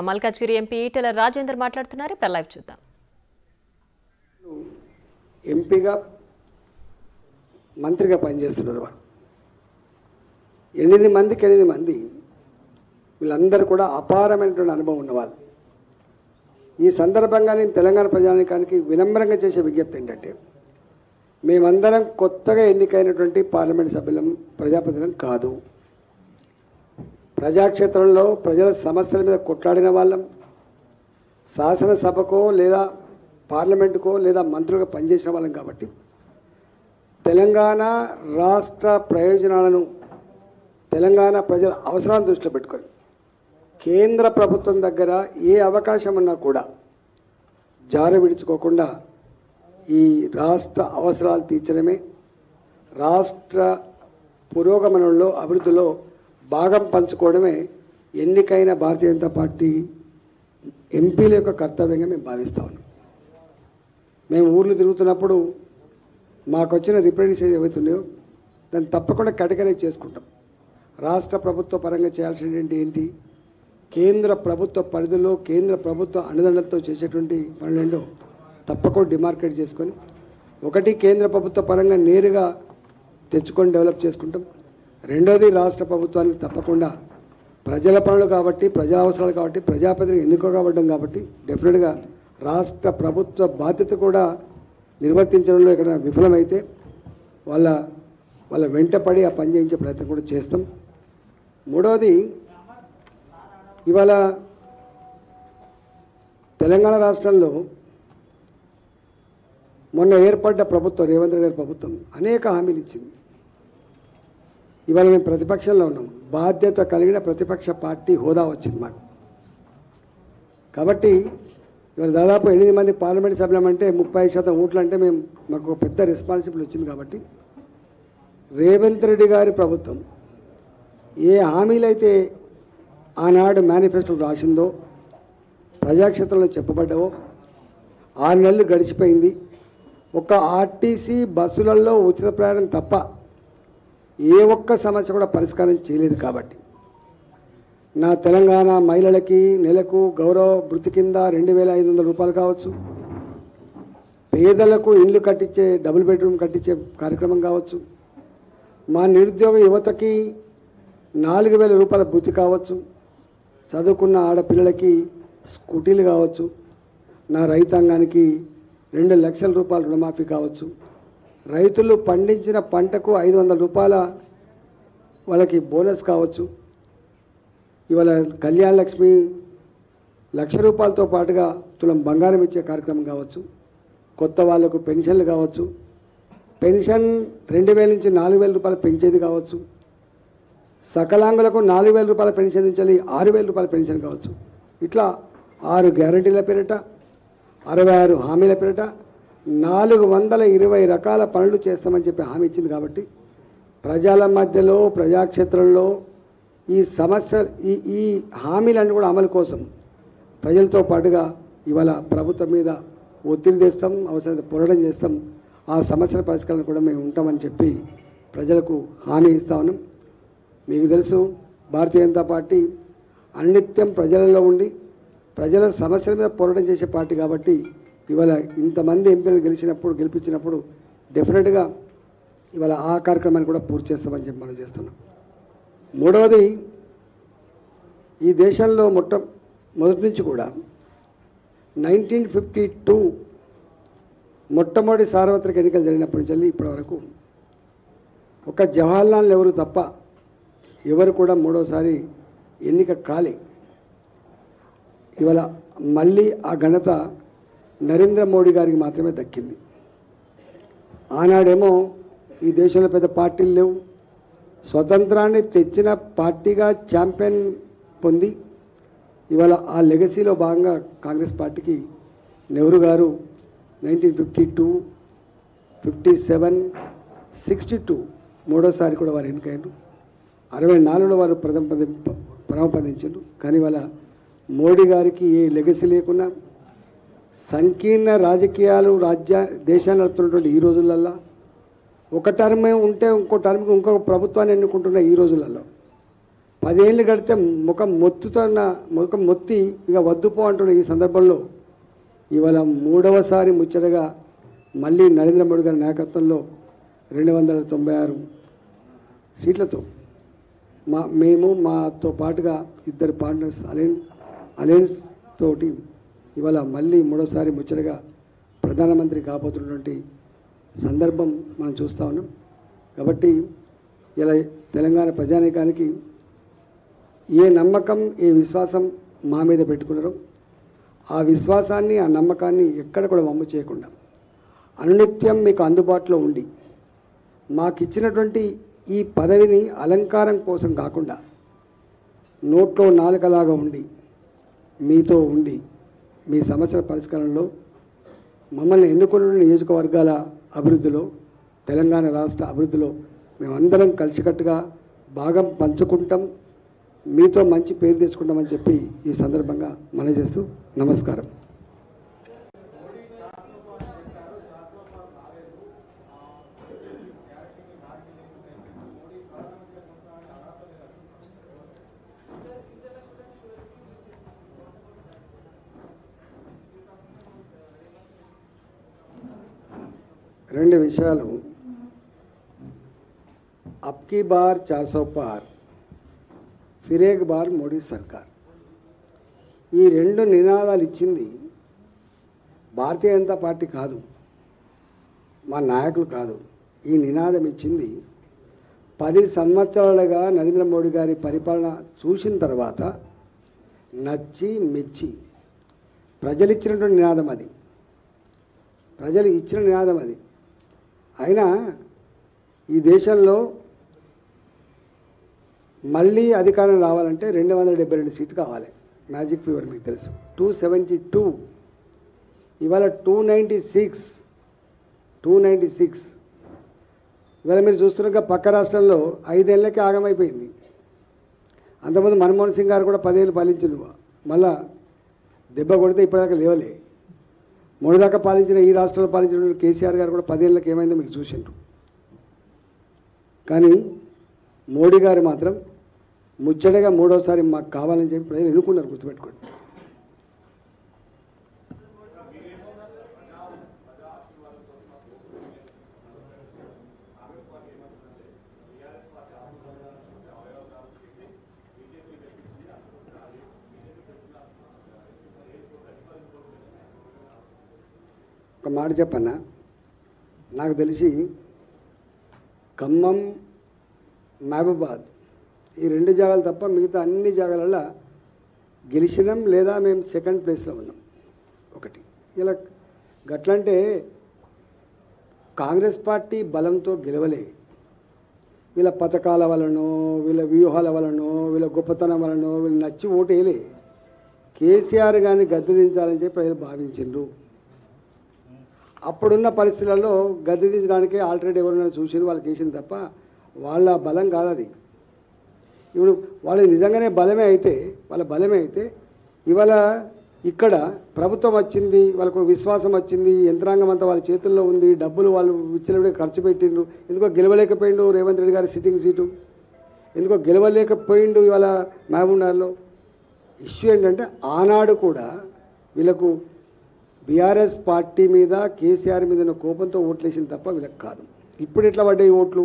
Malkajgiri MP Etela Rajender మాట్లాడుతున్నారు. ఇప్పుడు live చూద్దాం. ఎంపీగా మంత్రిగా పనిచేస్తున్నారు వారు. 8 మంది వీళ్ళందరూ కూడా అపారమైనటువంటి అనుభవం ఉన్నవాళ్ళు. ఈ సందర్భంగా నేను తెలంగాణ ప్రజానీకానికి వినమ్రంగా చేసే విజ్ఞప్తి ఏంటంటే, మేమందరం కొత్తగా ఎన్నికైనటువంటి పార్లమెంట్ సభ్యులం, ప్రజాప్రతినిధులం కాదు. ప్రజాక్షేత్రంలో ప్రజల సమస్యల మీద కొట్లాడిన వాళ్ళం. శాసనసభకో లేదా పార్లమెంటుకో లేదా మంత్రులుగా పనిచేసిన వాళ్ళం. కాబట్టి తెలంగాణ రాష్ట్ర ప్రయోజనాలను, తెలంగాణ ప్రజల అవసరాలను దృష్టిలో పెట్టుకొని కేంద్ర ప్రభుత్వం దగ్గర ఏ అవకాశం ఉన్నా కూడా జార విడుచుకోకుండా ఈ రాష్ట్ర అవసరాలు తీర్చడమే, రాష్ట్ర పురోగమనంలో, అభివృద్ధిలో భాగం పంచుకోవడమే ఎన్నికైన భారతీయ జనతా పార్టీ ఎంపీల యొక్క కర్తవ్యంగా మేము భావిస్తా ఉన్నాం. మేము ఊర్లు తిరుగుతున్నప్పుడు మాకు వచ్చిన రిప్రజెంటేషన్ ఏవైతున్నాయో దాన్ని తప్పకుండా కటికనే చేసుకుంటాం. రాష్ట్ర ప్రభుత్వ పరంగా చేయాల్సినటువంటి ఏంటి, కేంద్ర ప్రభుత్వ పరిధిలో కేంద్ర ప్రభుత్వ అండదండలతో చేసేటువంటి పనులేంటో తప్పకుండా డిమార్కెట్ చేసుకొని, ఒకటి కేంద్ర ప్రభుత్వ పరంగా నేరుగా తెచ్చుకొని డెవలప్ చేసుకుంటాం. రెండోది రాష్ట్ర ప్రభుత్వానికి తప్పకుండా ప్రజల పనులు కాబట్టి, ప్రజా అవసరాలు కాబట్టి, ప్రజాప్రతినిధులు ఎన్నుకోబడ్డం కాబట్టి డెఫినెట్గా రాష్ట్ర ప్రభుత్వ బాధ్యత కూడా నిర్వర్తించడంలో ఇక్కడ విఫలమైతే వాళ్ళ వెంటపడి ఆ పని చేయించే ప్రయత్నం కూడా చేస్తాం. మూడవది, ఇవాళ తెలంగాణ రాష్ట్రంలో మొన్న ఏర్పడ్డ ప్రభుత్వం, రేవంత్ రెడ్డి గారి ప్రభుత్వం అనేక హామీలు ఇచ్చింది. ఇవాళ మేము ప్రతిపక్షంలో ఉన్నాం. బాధ్యత కలిగిన ప్రతిపక్ష పార్టీ హోదా వచ్చింది మాకు. కాబట్టి ఇవాళ దాదాపు 8 మంది పార్లమెంట్ సభ్యులం అంటే 30% ఓట్లు అంటే మాకు ఒక పెద్ద రెస్పాన్సిబిలిటీ వచ్చింది. కాబట్టి రేవంత్ రెడ్డి గారి ప్రభుత్వం ఏ హామీలైతే ఆనాడు మేనిఫెస్టో రాసిందో, ప్రజాక్షేత్రంలో చెప్పబడ్డావో, 6 నెలలు గడిచిపోయింది. ఒక ఆర్టీసీ బస్సులలో ఉచిత ప్రయాణం తప్ప ఏ ఒక్క సమస్య కూడా పరిష్కారం చేయలేదు. కాబట్టి నా తెలంగాణ మహిళలకి నెలకు గౌరవ భృతి కింద 2500 రూపాయలు కావచ్చు, పేదలకు ఇల్లు కట్టించే, డబుల్ బెడ్రూమ్ కట్టించే కార్యక్రమం కావచ్చు, మా నిరుద్యోగ యువతకి 4000 రూపాయల భృతి కావచ్చు, చదువుకున్న ఆడపిల్లలకి స్కూటీలు కావచ్చు, నా రైతాంగానికి 2 లక్షల రూపాయల రుణమాఫీ కావచ్చు, రైతులు పండించిన పంటకు 500 రూపాయల వాళ్ళకి బోనస్ కావచ్చు, ఇవాళ కళ్యాణ లక్ష్మి 1,00,000 రూపాయలతో పాటుగా తులం బంగారం ఇచ్చే కార్యక్రమం కావచ్చు, కొత్త వాళ్లకు పెన్షన్లు కావచ్చు, పెన్షన్ 2000 నుంచి 4000 రూపాయలు పెంచేది కావచ్చు, సకలాంగులకు 4000 రూపాయల పెన్షన్ నుంచి 6000 రూపాయల పెన్షన్ కావచ్చు. ఇట్లా 6 గ్యారంటీల పేరిట, 66 హామీల పేరిట 420 రకాల పనులు చేస్తామని చెప్పి హామీ ఇచ్చింది. కాబట్టి ప్రజల మధ్యలో, ప్రజాక్షేత్రంలో ఈ సమస్య, ఈ హామీలన్నీ కూడా అమలు కోసం ప్రజలతో పాటుగా ఇవాళ ప్రభుత్వం మీద ఒత్తిడి తెస్తాం, అవసరమైతే పోరాటం చేస్తాం. ఆ సమస్యల పరిష్కారం కూడా మేము ఉంటామని చెప్పి ప్రజలకు హామీ ఇస్తా ఉన్నాం. మీకు తెలుసు, భారతీయ జనతా పార్టీ అనిత్యం ప్రజలలో ఉండి ప్రజల సమస్యల మీద పోరాటం చేసే పార్టీ. కాబట్టి ఇవాళ ఇంతమంది ఎంపీలు గెలిపించినప్పుడు డెఫినెట్గా ఇవాళ ఆ కార్యక్రమాన్ని కూడా పూర్తి చేస్తామని చెప్పి మనం చేస్తున్నాం. మూడవది, ఈ దేశంలో మొదటి నుంచి కూడా 1952 మొట్టమొదటి సార్వత్రిక ఎన్నికలు జరిగినప్పటి నుంచి ఇప్పటి వరకు ఒక జవహర్లాల్ నెహ్రూ తప్ప ఎవరు కూడా మూడోసారి ఎన్నిక కాలే. ఇవాళ మళ్ళీ ఆ ఘనత నరేంద్ర మోడీ గారికి మాత్రమే దక్కింది. ఆనాడేమో ఈ దేశంలో పెద్ద పార్టీలు లేవు, స్వతంత్రాన్ని తెచ్చిన పార్టీగా ఛాంపియన్ పొంది ఇవాళ ఆ లెగసీలో భాగంగా కాంగ్రెస్ పార్టీకి నెహ్రూ గారు 1952, 57, 62 మూడోసారి కూడా వారు ఎన్నికయ్యారు. 64లో వారు ప్రథమపదించారు. కానీ ఇవాళ మోడీ గారికి ఏ లెగసీ లేకున్నా సంకీర్ణ రాజకీయాలు దేశాన్ని నడుపుతున్నటువంటి ఈ రోజులల్లో ఒక టర్మ్ ఉంటే ఇంకో టర్మ్కి ఇంకొక ప్రభుత్వాన్ని ఎన్నుకుంటున్న ఈ రోజులలో 10 ఏళ్ళు గడితే ముఖం మొత్తి ఇక వద్దుపో అంటున్న ఈ సందర్భంలో ఇవాళ 3వసారి ముచ్చటగా మళ్ళీ నరేంద్ర మోడీ గారి నాయకత్వంలో 296 సీట్లతో మేము మాతో పాటుగా 2 పార్ట్నర్స్ అలయన్స్ తోటి ఇవాళ మళ్ళీ 3వసారి ముచ్చటగా ప్రధానమంత్రి కాబోతున్నటువంటి సందర్భం మనం చూస్తూ ఉన్నాం. కాబట్టి ఇలా తెలంగాణ ప్రజానీకానికి ఏ నమ్మకం ఏ విశ్వాసం మా మీద పెట్టుకున్నారో ఆ విశ్వాసాన్ని ఆ నమ్మకాన్ని ఎక్కడ కూడా వమ్ము చేయకుండా అనునిత్యం మీకు అందుబాటులో ఉండి మాకు ఇచ్చినటువంటి ఈ పదవిని అలంకారం కోసం కాకుండా నోట్లో నాలుకలాగా ఉండి మీతో ఉండి మీ సమస్యల పరిష్కారంలో మమ్మల్ని ఎన్నుకున్న నియోజకవర్గాల అభివృద్ధిలో తెలంగాణ రాష్ట్ర అభివృద్ధిలో మేమందరం కలిసికట్టుగా భాగం పంచుకుంటాం, మీతో మంచి పేరు తెచ్చుకుంటామని చెప్పి ఈ సందర్భంగా మనవి చేస్తూ నమస్కారం. రెండు విషయాలు. అబ్కీ బార్ 400 పార్, ఫిర్ ఏక్ బార్ మోడీ సర్కార్. ఈ 2 నినాదాలు ఇచ్చింది భారతీయ జనతా పార్టీ కాదు, మా నాయకులు కాదు. ఈ నినాదం ఇచ్చింది 10 సంవత్సరాలుగా నరేంద్ర మోడీ గారి పరిపాలన చూసిన తర్వాత నచ్చి మెచ్చి ప్రజలు ఇచ్చినటువంటి నినాదం అది, ప్రజలు ఇచ్చిన నినాదం అది. అయినా ఈ దేశంలో మళ్ళీ అధికారం రావాలంటే 272 సీట్లు కావాలి. మ్యాజిక్ ఫీవర్ మీకు తెలుసు. 272, ఇవాళ 296. ఇవాళ మీరు చూస్తున్నగా పక్క రాష్ట్రంలో 5 ఏళ్ళకి ఆగమైపోయింది. అంతకుముందు మన్మోహన్ సింగ్ గారు కూడా 10 ఏళ్ళు పాలించిండు, మళ్ళా దెబ్బ కొడితే ఇప్పటిదాకా లేవలే. మొదటిదాకా పాలించిన ఈ రాష్ట్రంలో పాలించిన కేసీఆర్ గారు కూడా 10 ఏళ్ళకి ఏమైందో మీకు చూసిండ్రు. కానీ మోడీ గారు మాత్రం ముచ్చటగా 3వసారి మాకు కావాలని చెప్పి ప్రజలు ఎన్నుకున్నారు, గుర్తుపెట్టుకోండి. ఒక మాట చెప్పన్నా, నాకు తెలిసి ఖమ్మం, మహబూబాద్ ఈ 2 జాగాలు తప్ప మిగతా అన్ని జాగాలలో గెలిచినాం లేదా మేము సెకండ్ ప్లేస్లో ఉన్నాం. ఒకటి ఇలా గట్లంటే కాంగ్రెస్ పార్టీ బలంతో గెలవలే, వీళ్ళ పథకాల వలనో వీళ్ళ వ్యూహాల వలనో వీళ్ళ గొప్పతనం వలనో వీళ్ళు నచ్చి ఓటు వేయలే. కేసీఆర్ గారిని గద్దెదించాలని చెప్పి ప్రజలు భావించిండ్రు. అప్పుడున్న పరిస్థితులలో గద్దెదించడానికి ఆల్టర్నేట్ ఎవరైనా చూసి వాళ్ళకి వేసింది తప్ప వాళ్ళ బలం కాదు అది. ఇప్పుడు వాళ్ళు నిజంగానే వాళ్ళ బలమే అయితే ఇవాళ ఇక్కడ ప్రభుత్వం వచ్చింది, వాళ్ళకు విశ్వాసం వచ్చింది, యంత్రాంగం అంతా వాళ్ళ చేతుల్లో ఉంది, డబ్బులు వాళ్ళు విచ్చలవిడిగా ఖర్చు పెట్టిండ్రు. ఎందుకో గెలవలేకపోయిండు రేవంత్ రెడ్డి గారి సిట్టింగ్ సీటు, ఎందుకో గెలవలేకపోయిండు ఇవాళ మహబూబ్నగర్లో. ఇష్యూ ఏంటంటే ఆనాడు కూడా వీళ్ళకు బీఆర్ఎస్ పార్టీ మీద కేసీఆర్ మీద ఉన్న కోపంతో ఓట్లేసింది తప్ప వీళ్ళకి కాదు. ఇప్పుడు ఎట్లా పడ్డాయి ఓట్లు?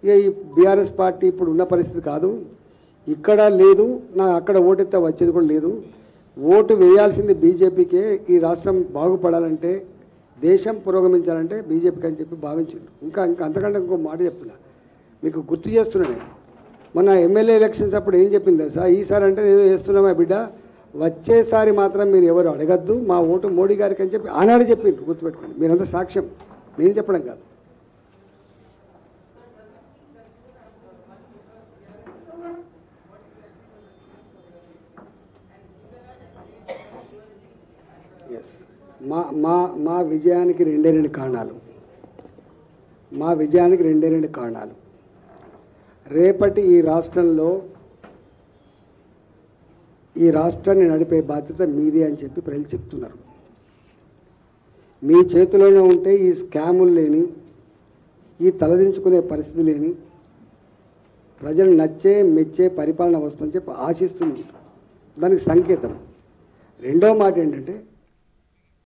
ఇక ఈ బీఆర్ఎస్ పార్టీ ఇప్పుడు ఉన్న పరిస్థితి కాదు, ఇక్కడ లేదు, నాకు అక్కడ ఓటెత్తే వచ్చేది కూడా లేదు, ఓటు వేయాల్సింది బీజేపీకే, ఈ రాష్ట్రం బాగుపడాలంటే దేశం పురోగమించాలంటే బీజేపీకి అని చెప్పి భావించిండు. ఇంకా అంతకంటే ఇంకో మాట చెప్తున్నా, మీకు గుర్తు చేస్తున్నాను. మొన్న ఎమ్మెల్యే ఎలక్షన్స్ అప్పుడు ఏం చెప్పింది సార్, ఈసారి అంటే ఏదో చేస్తున్నామా బిడ్డ, వచ్చేసారి మాత్రం మీరు ఎవరు అడగద్దు, మా ఓటు మోడీ గారికి అని చెప్పి ఆనాడు చెప్పిండ్రు. గుర్తుపెట్టుకోండి, మీరంతా సాక్ష్యం, నేను చెప్పడం కాదు. ఎస్, మా విజయానికి 2 కారణాలు. మా విజయానికి 2 కారణాలు. రేపటి ఈ రాష్ట్రంలో ఈ రాష్ట్రాన్ని నడిపే బాధ్యత మీదే అని చెప్పి ప్రజలు చెప్తున్నారు. మీ చేతిలోనే ఉంటే ఈ స్కాములు లేని, ఈ తలదించుకునే పరిస్థితి లేని, ప్రజలు నచ్చే మెచ్చే పరిపాలన వస్తుందని చెప్పి ఆశిస్తుంది. దానికి సంకేతం. రెండో మాట ఏంటంటే